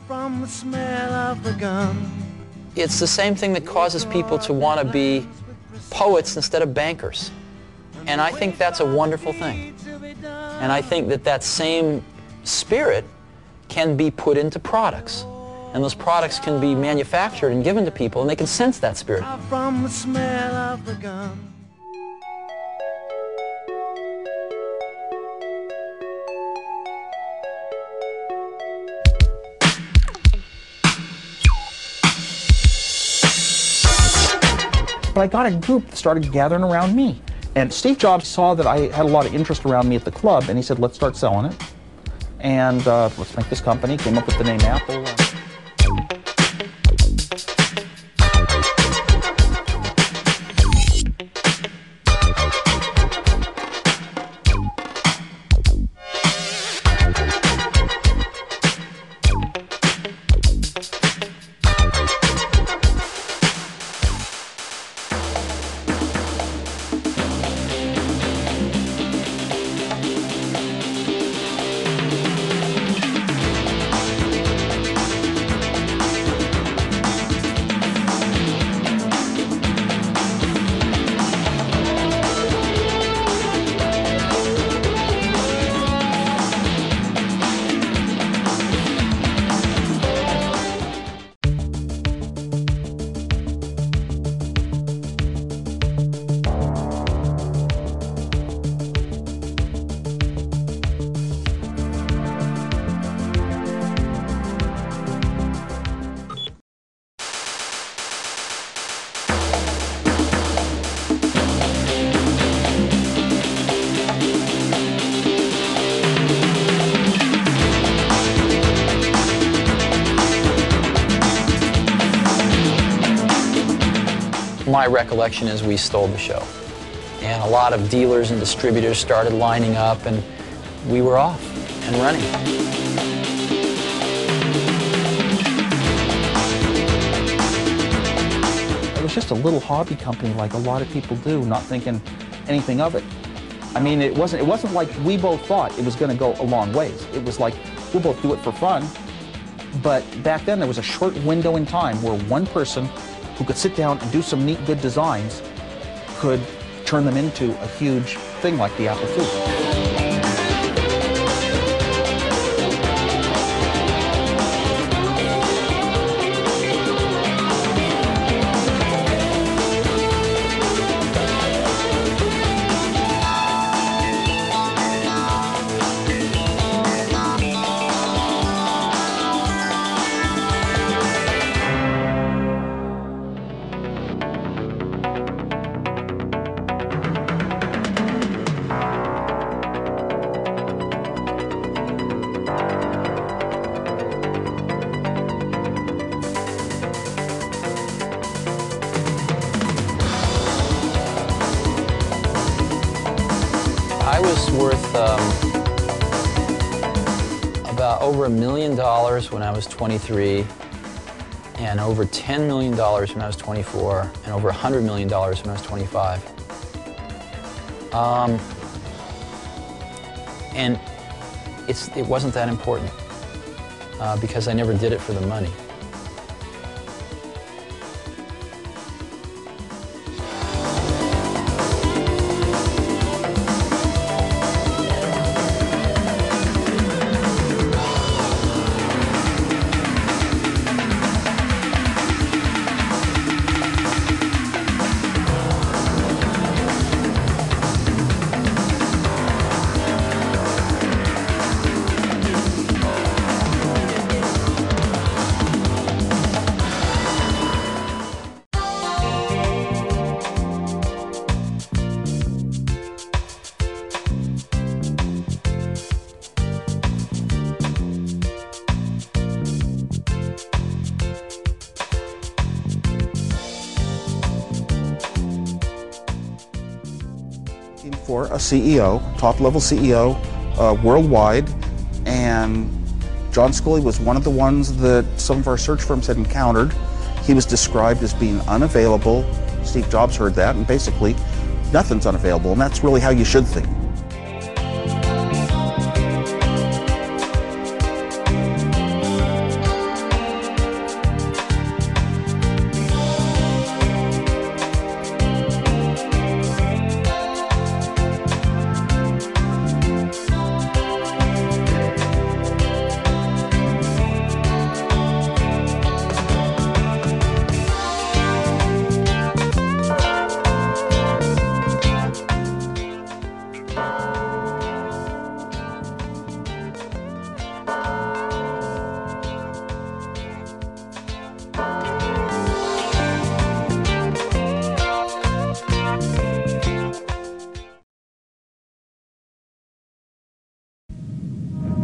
From the smell of the gun. It's the same thing that causes people to want to be poets instead of bankers. And I think that's a wonderful thing. And I think that that same spirit can be put into products. And those products can be manufactured and given to people, and they can sense that spirit. From the smell of the gun. But I got a group that started gathering around me. And Steve Jobs saw that I had a lot of interest around me at the club, and he said, let's start selling it. And let's make this company. Came up with the name Apple. My recollection is we stole the show. And a lot of dealers and distributors started lining up, and we were off and running. It was just a little hobby company like a lot of people do, not thinking anything of it. I mean, it wasn't like we both thought it was going to go a long ways. It was like, we'll both do it for fun. But back then, there was a short window in time where one person who could sit down and do some neat, good designs could turn them into a huge thing like the Apple II. I was worth about over $1 million when I was 23, and over $10 million when I was 24, and over $100 million when I was 25. And it wasn't that important because I never did it for the money. For a CEO, top-level CEO, worldwide, and John Sculley was one of the ones that some of our search firms had encountered. He was described as being unavailable. Steve Jobs heard that, and basically, nothing's unavailable, and that's really how you should think.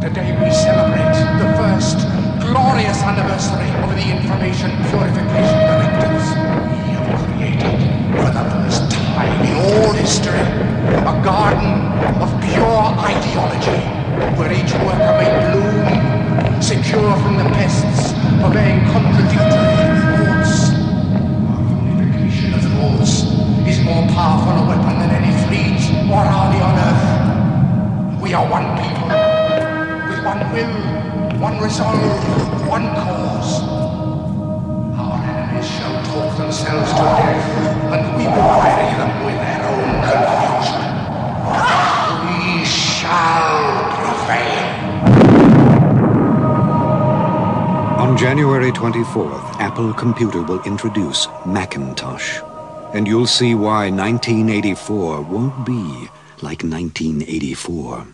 Today we celebrate the first glorious anniversary of the Information Purification Directives. We have created, for the first time in all history, a garden of pure ideology, where each worker may bloom, secure from the pests, obeying contradictory reports. Our unification of thoughts is more powerful a weapon than any fleet or army on earth. We are one people, with one will, one resolve, one cause. Our enemies shall talk themselves to death, and we will bury them with their own confusion. We shall prevail. On January 24th, Apple Computer will introduce Macintosh. And you'll see why 1984 won't be like 1984.